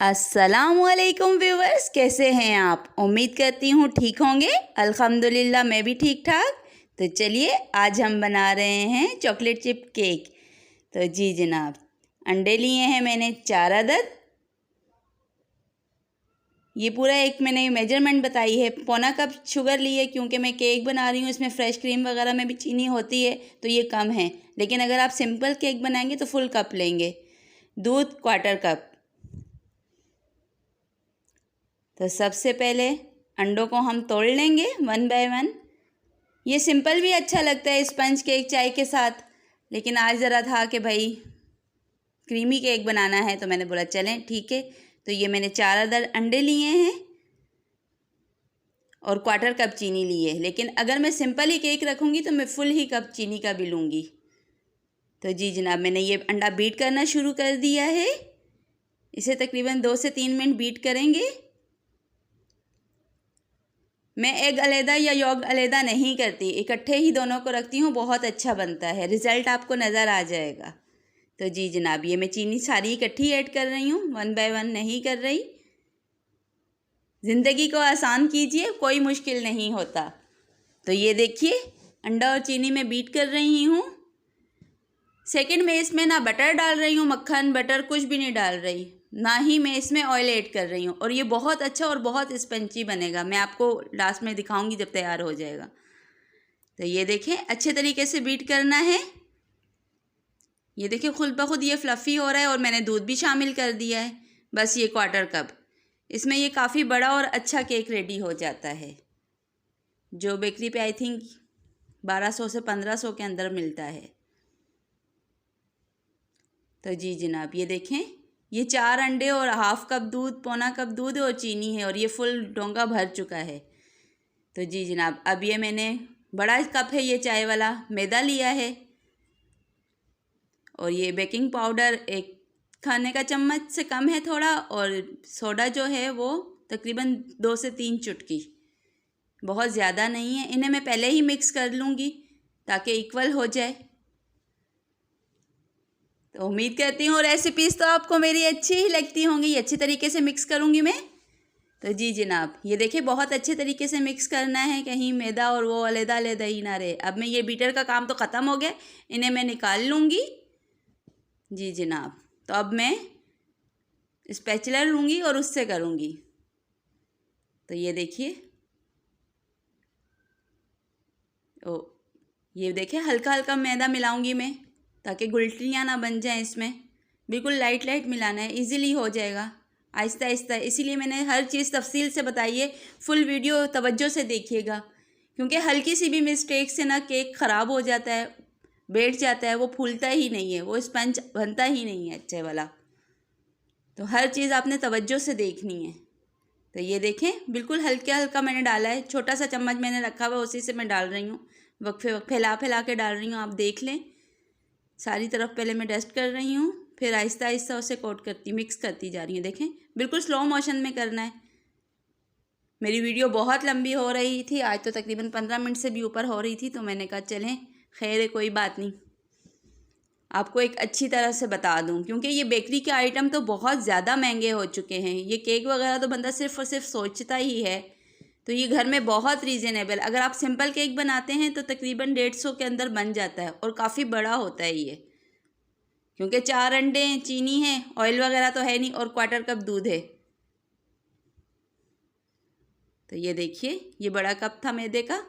अस्सलामुअलैकुम व्यूवर्स, कैसे हैं आप? उम्मीद करती हूँ ठीक होंगे। अल्हम्दुलिल्लाह मैं भी ठीक ठाक। तो चलिए आज हम बना रहे हैं चॉकलेट चिप केक। तो जी जनाब, अंडे लिए हैं मैंने 4 अदद। ये पूरा एक मैंने मेजरमेंट बताई है। पौना कप शुगर ली है क्योंकि मैं केक बना रही हूँ, इसमें फ्रेश क्रीम वगैरह में भी चीनी होती है तो ये कम है, लेकिन अगर आप सिंपल केक बनाएंगे तो फुल कप लेंगे। दूध 1/4 कप। तो सबसे पहले अंडों को हम तोड़ लेंगे 1 बाय 1। ये सिंपल भी अच्छा लगता है स्पंज केक चाय के साथ, लेकिन आज ज़रा था कि भाई क्रीमी केक बनाना है तो मैंने बोला चलें ठीक है। तो ये मैंने 4 अदद अंडे लिए हैं और 1/4 कप चीनी ली है, लेकिन अगर मैं सिंपल ही केक रखूँगी तो मैं फुल ही कप चीनी का भी लूँगी। तो जी जनाब, मैंने ये अंडा बीट करना शुरू कर दिया है। इसे तकरीबन 2 से 3 मिनट बीट करेंगे। मैं एग अलहदा या योग अलहदा नहीं करती, इकट्ठे ही दोनों को रखती हूँ, बहुत अच्छा बनता है, रिज़ल्ट आपको नज़र आ जाएगा। तो जी जनाब, ये मैं चीनी सारी इकट्ठी ऐड कर रही हूँ, 1 बाय 1 नहीं कर रही। ज़िंदगी को आसान कीजिए, कोई मुश्किल नहीं होता। तो ये देखिए अंडा और चीनी में बीट कर रही हूँ। सेकंड में इसमें ना बटर डाल रही हूँ, मक्खन बटर कुछ भी नहीं डाल रही, ना ही मैं इसमें ऑयल ऐड कर रही हूँ, और ये बहुत अच्छा और बहुत स्पंची बनेगा। मैं आपको लास्ट में दिखाऊंगी जब तैयार हो जाएगा। तो ये देखें अच्छे तरीके से बीट करना है। ये देखिए खुद ब खुद ये फ्लफ़ी हो रहा है और मैंने दूध भी शामिल कर दिया है, बस ये 1/4 कप। इसमें ये काफ़ी बड़ा और अच्छा केक रेडी हो जाता है, जो बेकरी पे आई थिंक 1200 से 1500 के अंदर मिलता है। तो जी जनाब, ये देखें ये 4 अंडे और हाफ़ कप दूध, पौना कप दूध और चीनी है, और ये फुल डोंगा भर चुका है। तो जी जनाब, अब ये मैंने बड़ा कप है ये चाय वाला मैदा लिया है, और ये बेकिंग पाउडर 1 खाने का चम्मच से कम है थोड़ा, और सोडा जो है वो तकरीबन 2 से 3 चुटकी, बहुत ज़्यादा नहीं है। इन्हें मैं पहले ही मिक्स कर लूँगी ताकि इक्वल हो जाए। तो उम्मीद करती हूँ रेसिपीज़ तो आपको मेरी अच्छी ही लगती होंगी। ये अच्छी तरीके से मिक्स करूँगी मैं। तो जी जनाब, ये देखिए बहुत अच्छे तरीके से मिक्स करना है, कहीं मैदा और वो अलग-अलग ही ना रहे। अब मैं ये बीटर का काम तो ख़त्म हो गया, इन्हें मैं निकाल लूँगी। जी जनाब, तो अब मैं स्पैचुला लूँगी और उससे करूँगी। तो ये देखिए, ओ ये देखिए हल्का हल्का मैदा मिलाऊँगी मैं ताकि गुलटियाँ ना बन जाएं इसमें। बिल्कुल लाइट लाइट मिलाना है, इजीली हो जाएगा आहिस्ता आहिस्ता। इसीलिए मैंने हर चीज़ तफसील से बताई है। फुल वीडियो तवज्जो से देखिएगा, क्योंकि हल्की सी भी मिस्टेक से ना केक ख़राब हो जाता है, बैठ जाता है, वो फूलता ही नहीं है, वो स्पंज बनता ही नहीं है अच्छे वाला। तो हर चीज़ आपने तवज्जो से देखनी है। तो ये देखें बिल्कुल हल्का हल्का मैंने डाला है, छोटा सा चम्मच मैंने रखा हुआ उसी से मैं डाल रही हूँ, वक्फे वक्त फैला फैला के डाल रही हूँ। आप देख लें, सारी तरफ पहले मैं डस्ट कर रही हूँ, फिर आहिस्ता आहिस्ता उसे कोट करती मिक्स करती जा रही हूँ। देखें बिल्कुल स्लो मोशन में करना है। मेरी वीडियो बहुत लंबी हो रही थी आज, तो तकरीबन 15 मिनट से भी ऊपर हो रही थी, तो मैंने कहा चलें खैर है, कोई बात नहीं, आपको एक अच्छी तरह से बता दूं, क्योंकि ये बेकरी के आइटम तो बहुत ज़्यादा महंगे हो चुके हैं। ये केक वगैरह तो बंदा सिर्फ़ और सिर्फ सोचता ही है, तो ये घर में बहुत रीज़नेबल। अगर आप सिंपल केक बनाते हैं तो तकरीबन 150 के अंदर बन जाता है, और काफ़ी बड़ा होता है ये, क्योंकि 4 अंडे हैं, चीनी है, ऑयल वगैरह तो है नहीं, और 1/4 कप दूध है। तो ये देखिए ये बड़ा कप था मैदे का।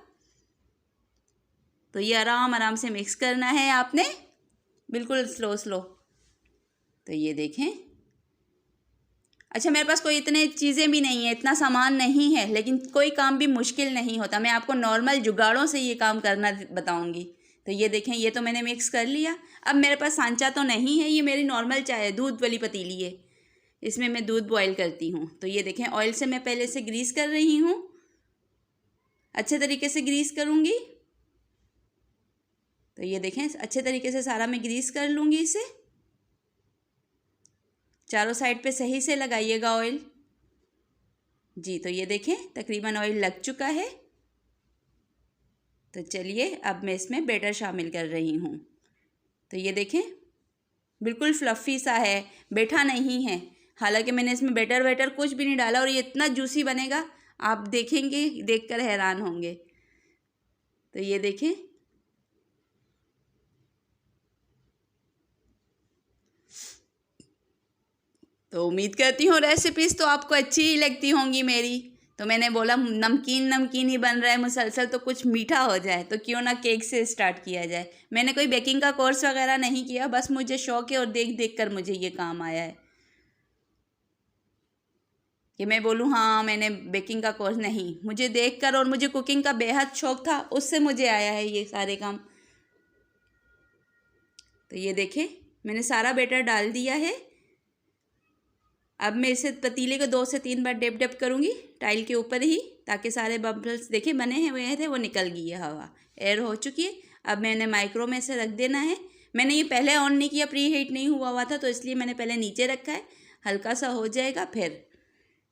तो ये आराम आराम से मिक्स करना है आपने, बिल्कुल स्लो स्लो। तो ये देखें, अच्छा मेरे पास कोई इतने चीज़ें भी नहीं है, इतना सामान नहीं है, लेकिन कोई काम भी मुश्किल नहीं होता। मैं आपको नॉर्मल जुगाड़ों से ये काम करना बताऊंगी। तो ये देखें ये तो मैंने मिक्स कर लिया। अब मेरे पास सांचा तो नहीं है, ये मेरी नॉर्मल चाय है, दूध वाली पतीली है, इसमें मैं दूध बॉयल करती हूँ। तो ये देखें ऑयल से मैं पहले से ग्रीस कर रही हूँ, अच्छे तरीके से ग्रीस करूँगी। तो ये देखें अच्छे तरीके से सारा मैं ग्रीस कर लूँगी इसे। चारों साइड पे सही से लगाइएगा ऑयल। जी तो ये देखें तकरीबन ऑयल लग चुका है। तो चलिए अब मैं इसमें बैटर शामिल कर रही हूँ। तो ये देखें बिल्कुल फ्लफ़ी सा है, बैठा नहीं है। हालांकि मैंने इसमें बैटर वैटर कुछ भी नहीं डाला और ये इतना जूसी बनेगा, आप देखेंगे देखकर हैरान होंगे। तो ये देखें, तो उम्मीद करती हूँ रेसिपीज़ तो आपको अच्छी ही लगती होंगी मेरी। तो मैंने बोला नमकीन नमकीन ही बन रहा है मुसलसल, तो कुछ मीठा हो जाए, तो क्यों ना केक से स्टार्ट किया जाए। मैंने कोई बेकिंग का कोर्स वगैरह नहीं किया, बस मुझे शौक है और देख देख कर मुझे ये काम आया है कि मैं बोलूँ हाँ मैंने बेकिंग का कोर्स नहीं, मुझे देखकर और मुझे कुकिंग का बेहद शौक था, उससे मुझे आया है ये सारे काम। तो ये देखें, मैंने सारा बैटर डाल दिया है। अब मैं इसे पतीले को 2 से 3 बार डेप डेप करूँगी टाइल के ऊपर ही, ताकि सारे बबल्स देखें बने हुए थे वो निकल गई है, हवा एयर हो चुकी है। अब मैंने माइक्रो में से रख देना है। मैंने ये पहले ऑन नहीं किया, प्री हीट नहीं हुआ था, तो इसलिए मैंने पहले नीचे रखा है, हल्का सा हो जाएगा फिर।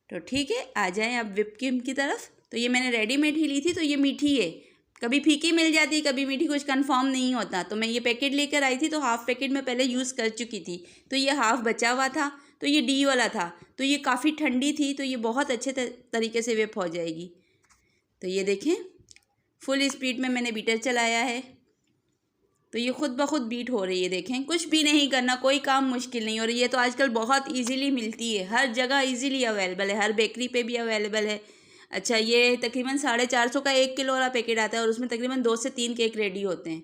तो ठीक है, आ जाएं अब व्हिप क्रीम की तरफ। तो ये मैंने रेडीमेड ही ली थी, तो ये मीठी है, कभी फीकी मिल जाती है कभी मीठी, कुछ कंफर्म नहीं होता। तो मैं ये पैकेट लेकर आई थी, तो हाफ़ पैकेट में पहले यूज़ कर चुकी थी, तो ये हाफ़ बचा हुआ था, तो ये डी वाला था, तो ये काफ़ी ठंडी थी, तो ये बहुत अच्छे तरीके से व्हिप हो जाएगी। तो ये देखें, फुल स्पीड में मैंने बीटर चलाया है, तो ये खुद ब खुद बीट हो रही है। देखें, कुछ भी नहीं करना, कोई काम मुश्किल नहीं। और ये तो आजकल बहुत इजीली मिलती है, हर जगह इजीली अवेलेबल है, हर बेकरी पे भी अवेलेबल है। अच्छा, ये तकरीबन 450 का 1 किलो वाला पैकेट आता है और उसमें तकरीबन 2 से 3 केक रेडी होते हैं।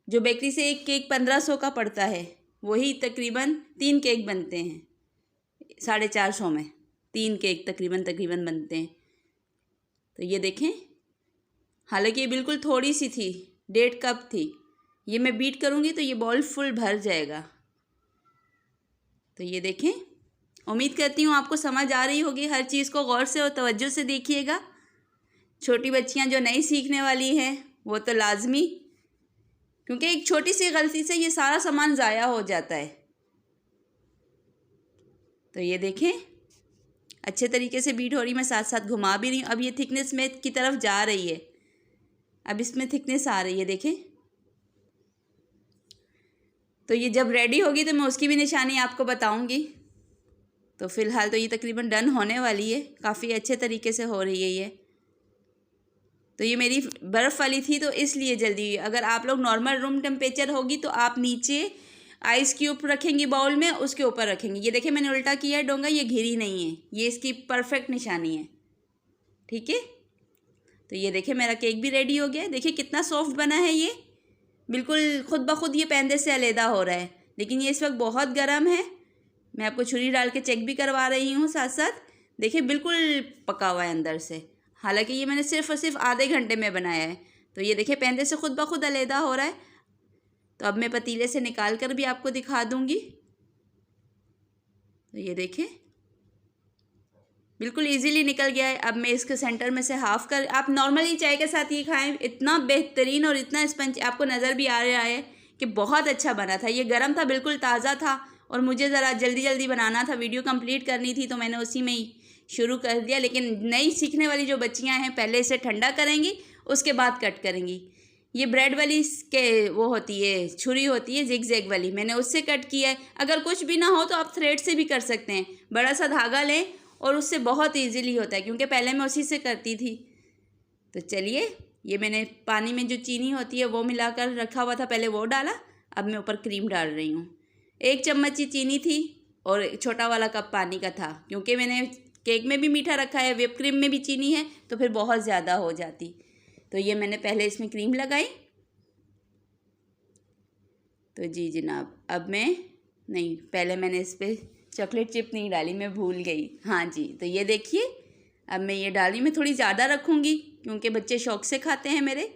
जो बेकरी से एक केक 1500 का पड़ता है, वही तकरीबन 3 केक बनते हैं 450 में, 3 केक तकरीबन बनते हैं। तो ये देखें, हालांकि ये बिल्कुल थोड़ी सी थी, 1.5 कप थी। ये मैं बीट करूँगी तो ये बॉल फुल भर जाएगा। तो ये देखें, उम्मीद करती हूँ आपको समझ आ रही होगी। हर चीज़ को गौर से और तवज्जो से देखिएगा। छोटी बच्चियाँ जो नई सीखने वाली हैं वो तो लाजमी, क्योंकि एक छोटी सी गलती से ये सारा सामान ज़ाया हो जाता है। तो ये देखें, अच्छे तरीके से बीट हो रही, मैं साथ साथ घुमा भी रही हूँ। अब ये थिकनेस में की तरफ जा रही है, अब इसमें थिकनेस आ रही है, देखें। तो ये जब रेडी होगी तो मैं उसकी भी निशानी आपको बताऊंगी। तो फ़िलहाल तो ये तकरीबन डन होने वाली है, काफ़ी अच्छे तरीके से हो रही है ये। तो ये मेरी बर्फ़ वाली थी तो इसलिए जल्दी हुई। अगर आप लोग नॉर्मल रूम टेम्परेचर होगी तो आप नीचे आइस क्यूब रखेंगी बाउल में, उसके ऊपर रखेंगी। ये देखिए मैंने उल्टा किया है डोंगा, ये घिरी नहीं है, ये इसकी परफेक्ट निशानी है, ठीक है। तो ये देखिए मेरा केक भी रेडी हो गया है। देखिए कितना सॉफ्ट बना है ये, बिल्कुल खुद ब खुद ये पैंदे से अलहदा हो रहा है। लेकिन ये इस वक्त बहुत गर्म है, मैं आपको छुरी डाल के चेक भी करवा रही हूँ साथ साथ। देखिए बिल्कुल पका हुआ है अंदर से, हालांकि ये मैंने सिर्फ़ और सिर्फ आधे घंटे में बनाया है। तो ये देखिए पैंदे से खुद ब खुद अलहदा हो रहा है। तो अब मैं पतीले से निकाल कर भी आपको दिखा दूँगी। तो ये देखिए बिल्कुल इजीली निकल गया है। अब मैं इसके सेंटर में से हाफ़ कर, आप नॉर्मली चाय के साथ ये खाएं, इतना बेहतरीन और इतना स्पंज आपको नज़र भी आ रहा है कि बहुत अच्छा बना था। ये गर्म था, बिल्कुल ताज़ा था और मुझे ज़रा जल्दी जल्दी बनाना था, वीडियो कंप्लीट करनी थी, तो मैंने उसी में ही शुरू कर दिया। लेकिन नई सीखने वाली जो बच्चियाँ हैं पहले इसे ठंडा करेंगी, उसके बाद कट करेंगी। ये ब्रेड वाली के वो होती है, छुरी होती है जिग जैग वाली, मैंने उससे कट किया है। अगर कुछ भी ना हो तो आप थ्रेड से भी कर सकते हैं, बड़ा सा धागा लें और उससे बहुत इजीली होता है, क्योंकि पहले मैं उसी से करती थी। तो चलिए, ये मैंने पानी में जो चीनी होती है वो मिलाकर रखा हुआ था, पहले वो डाला, अब मैं ऊपर क्रीम डाल रही हूँ। 1 चम्मच ही चीनी थी और छोटा वाला कप पानी का था, क्योंकि मैंने केक में भी मीठा रखा है, व्हिप क्रीम में भी चीनी है, तो फिर बहुत ज़्यादा हो जाती। तो ये मैंने पहले इसमें क्रीम लगाई। तो जी जनाब, अब मैं नहीं, पहले मैंने इस पर चॉकलेट चिप नहीं डाली, मैं भूल गई। हाँ जी, तो ये देखिए अब मैं ये डाली, मैं थोड़ी ज़्यादा रखूँगी क्योंकि बच्चे शौक़ से खाते हैं मेरे।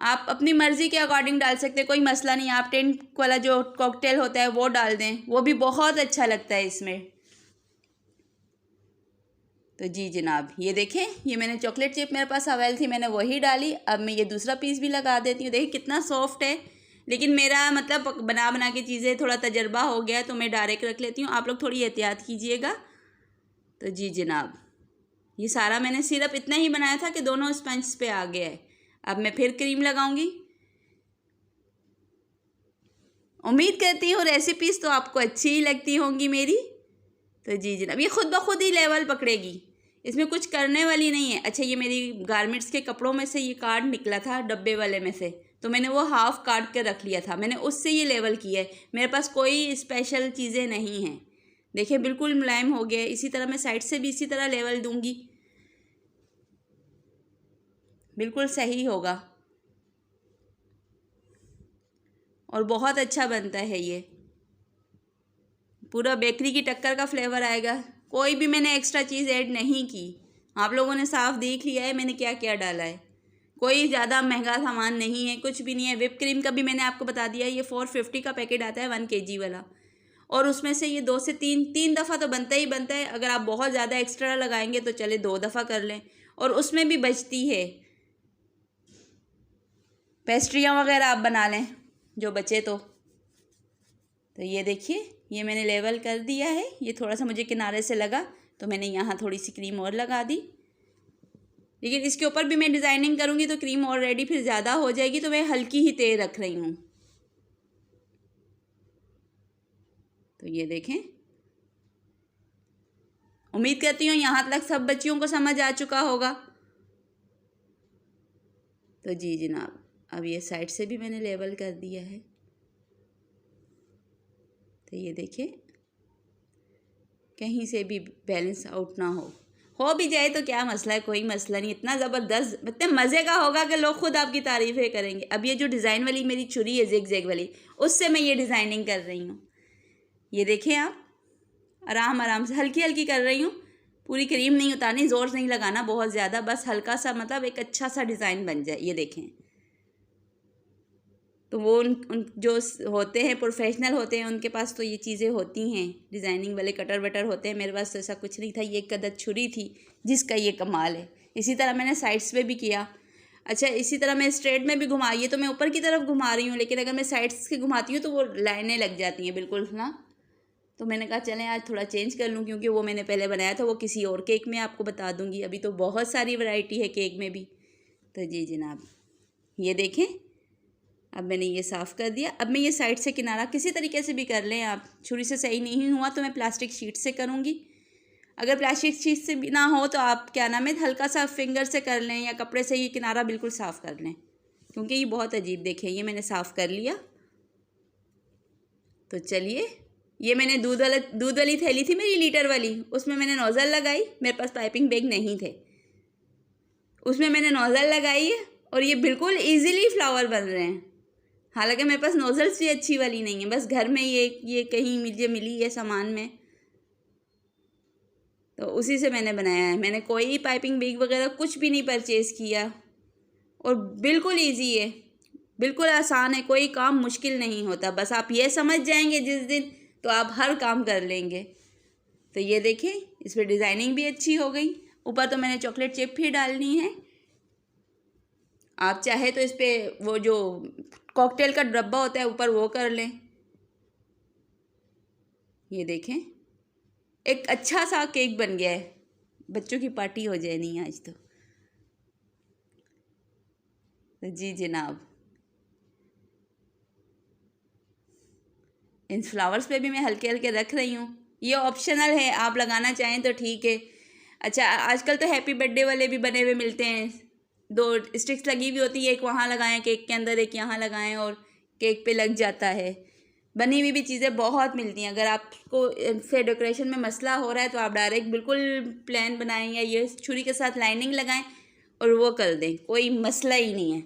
आप अपनी मर्ज़ी के अकॉर्डिंग डाल सकते हैं, कोई मसला नहीं। आप टेंट वाला जो कॉकटेल होता है वो डाल दें, वो भी बहुत अच्छा लगता है इसमें। तो जी जनाब, ये देखें, ये मैंने चॉकलेट चिप मेरे पास अवेल थी, मैंने वही डाली। अब मैं ये दूसरा पीस भी लगा देती हूँ। देखिए कितना सॉफ्ट है, लेकिन मेरा मतलब बना बना के चीज़ें थोड़ा तजर्बा हो गया तो मैं डायरेक्ट रख लेती हूँ, आप लोग थोड़ी एहतियात कीजिएगा। तो जी जनाब, ये सारा मैंने सिर्फ इतना ही बनाया था कि दोनों स्पंज पे आ गया है। अब मैं फिर क्रीम लगाऊंगी। उम्मीद करती हूँ रेसिपीज़ तो आपको अच्छी ही लगती होंगी मेरी। तो जी जनाब ये खुद ब खुद ही लेवल पकड़ेगी, इसमें कुछ करने वाली नहीं है। अच्छा, ये मेरी गारमेंट्स के कपड़ों में से ये कार्ड निकला था डब्बे वाले में से, तो मैंने वो हाफ़ काट के रख लिया था, मैंने उससे ये लेवल किया है। मेरे पास कोई स्पेशल चीज़ें नहीं हैं। देखिए बिल्कुल मुलायम हो गया है। इसी तरह मैं साइड से भी इसी तरह लेवल दूंगी, बिल्कुल सही होगा और बहुत अच्छा बनता है। ये पूरा बेकरी की टक्कर का फ्लेवर आएगा। कोई भी मैंने एक्स्ट्रा चीज़ ऐड नहीं की। आप लोगों ने साफ देख लिया है मैंने क्या क्या डाला है। कोई ज़्यादा महंगा सामान नहीं है, कुछ भी नहीं है। व्हिप क्रीम का भी मैंने आपको बता दिया, ये 450 का पैकेट आता है 1 kg वाला, और उसमें से ये 2 से 3 दफ़ा तो बनता ही बनता है। अगर आप बहुत ज़्यादा एक्स्ट्रा लगाएंगे तो चले 2 दफ़ा कर लें, और उसमें भी बचती है। पेस्ट्रियाँ वगैरह आप बना लें जो बचे तो ये देखिए ये मैंने लेवल कर दिया है। ये थोड़ा सा मुझे किनारे से लगा तो मैंने यहाँ थोड़ी सी क्रीम और लगा दी, लेकिन इसके ऊपर भी मैं डिज़ाइनिंग करूँगी तो क्रीम ऑलरेडी फिर ज़्यादा हो जाएगी, तो मैं हल्की ही तेल रख रही हूँ। तो ये देखें, उम्मीद करती हूँ यहाँ तक सब बच्चियों को समझ आ चुका होगा। तो जी जनाब, अब ये साइड से भी मैंने लेवल कर दिया है। तो ये देखिए कहीं से भी बैलेंस आउट ना हो भी जाए तो क्या मसला है, कोई मसला नहीं। इतना ज़बरदस्त, इतने मज़े का होगा कि लोग खुद आपकी तारीफ़ें करेंगे। अब ये जो डिज़ाइन वाली मेरी छुरी है जिग जैग वाली, उससे मैं ये डिज़ाइनिंग कर रही हूँ। ये देखें आप, आराम आराम से हल्की हल्की कर रही हूँ। पूरी क्रीम नहीं उतारनी, ज़ोर से नहीं लगाना बहुत ज़्यादा, बस हल्का सा, मतलब एक अच्छा सा डिज़ाइन बन जाए। ये देखें, तो वो उन जो होते हैं प्रोफेशनल होते हैं उनके पास तो ये चीज़ें होती हैं, डिज़ाइनिंग वाले कटर वटर होते हैं। मेरे पास तो ऐसा कुछ नहीं था, ये एक कदर छुरी थी जिसका ये कमाल है। इसी तरह मैंने साइड्स पे भी किया। अच्छा, इसी तरह मैं स्ट्रेट में भी घुमा, ये तो मैं ऊपर की तरफ घुमा रही हूँ, लेकिन अगर मैं साइड्स के घुमाती हूँ तो वो लाइनें लग जाती हैं बिल्कुल ना। तो मैंने कहा चलें आज थोड़ा चेंज कर लूँ, क्योंकि वो मैंने पहले बनाया था, वो किसी और केक में आपको बता दूँगी। अभी तो बहुत सारी वैरायटी है केक में भी। तो जी जनाब, ये देखें, अब मैंने ये साफ़ कर दिया। अब मैं ये साइड से किनारा किसी तरीके से भी कर लें आप, छुरी से सही नहीं हुआ तो मैं प्लास्टिक शीट से करूँगी। अगर प्लास्टिक शीट से भी ना हो तो आप क्या नाम है, हल्का सा फिंगर से कर लें या कपड़े से ये किनारा बिल्कुल साफ़ कर लें, क्योंकि ये बहुत अजीब देखें। ये मैंने साफ़ कर लिया। तो चलिए, ये मैंने दूध वाली थैली थी मेरी लीटर वाली, उसमें मैंने नोज़ल लगाई। मेरे पास पाइपिंग बैग नहीं थे, उसमें मैंने नोज़ल लगाई है और ये बिल्कुल ईज़िली फ्लावर बन रहे हैं। हालांकि मेरे पास नोज़ल्स भी अच्छी वाली नहीं है, बस घर में ये कहीं मुझे मिली है सामान में, तो उसी से मैंने बनाया है। मैंने कोई पाइपिंग बैग वगैरह कुछ भी नहीं परचेज़ किया, और बिल्कुल इजी है, बिल्कुल आसान है, कोई काम मुश्किल नहीं होता। बस आप ये समझ जाएंगे जिस दिन, तो आप हर काम कर लेंगे। तो ये देखें, इस पर डिज़ाइनिंग भी अच्छी हो गई। ऊपर तो मैंने चॉकलेट चिप भी डालनी है। आप चाहे तो इस पर वो जो कॉकटेल का डब्बा होता है ऊपर वो कर लें। ये देखें, एक अच्छा सा केक बन गया है। बच्चों की पार्टी हो जाए नहीं आज तो जी जनाब, इन फ्लावर्स पे भी मैं हल्के हल्के रख रही हूँ। ये ऑप्शनल है, आप लगाना चाहें तो ठीक है। अच्छा, आजकल तो हैप्पी बर्थडे वाले भी बने हुए मिलते हैं, 2 स्टिक्स लगी हुई होती है, एक वहाँ लगाएं केक के अंदर, एक यहाँ लगाएं और केक पे लग जाता है। बनी हुई भी चीज़ें बहुत मिलती हैं। अगर आपको से डेकोरेशन में मसला हो रहा है तो आप डायरेक्ट बिल्कुल प्लेन बनाएं या ये छुरी के साथ लाइनिंग लगाएं और वो कर दें, कोई मसला ही नहीं है।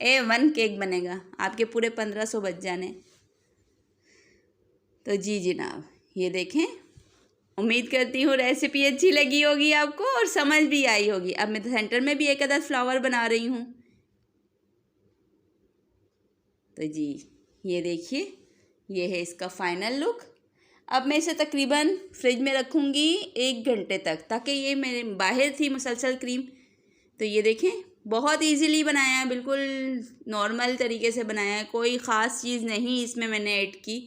A1 केक बनेगा, आपके पूरे 1500 बच जाने। तो जी जनाब, ये देखें, उम्मीद करती हूँ रेसिपी अच्छी लगी होगी आपको और समझ भी आई होगी। अब मैं सेंटर में भी एक आधा फ्लावर बना रही हूँ। तो जी ये देखिए, ये है इसका फाइनल लुक। अब मैं इसे तकरीबन फ्रिज में रखूँगी 1 घंटे तक, ताकि ये मेरे बाहर थी मुसलसल क्रीम। तो ये देखें, बहुत इजीली बनाया है, बिल्कुल नॉर्मल तरीके से बनाया है, कोई ख़ास चीज़ नहीं इसमें मैंने ऐड की।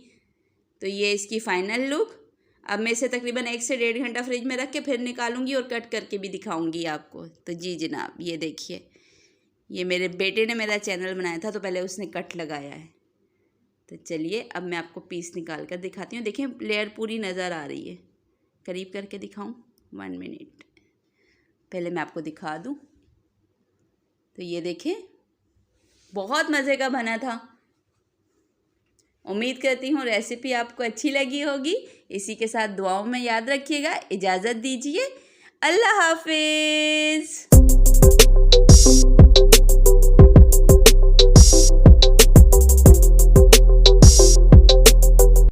तो ये इसकी फ़ाइनल लुक। अब मैं इसे तकरीबन 1 से 1.5 घंटा फ्रिज में रख के फिर निकालूंगी और कट करके भी दिखाऊंगी आपको। तो जी जनाब, ये देखिए, ये मेरे बेटे ने मेरा चैनल बनाया था तो पहले उसने कट लगाया है। तो चलिए अब मैं आपको पीस निकाल कर दिखाती हूँ। देखें, लेयर पूरी नज़र आ रही है, करीब करके दिखाऊं? 1 मिनट, पहले मैं आपको दिखा दूं। तो ये देखें, बहुत मज़े का बना था। उम्मीद करती हूँ रेसिपी आपको अच्छी लगी होगी। इसी के साथ दुआओं में याद रखिएगा। इजाज़त दीजिए, अल्लाह हाफिज़।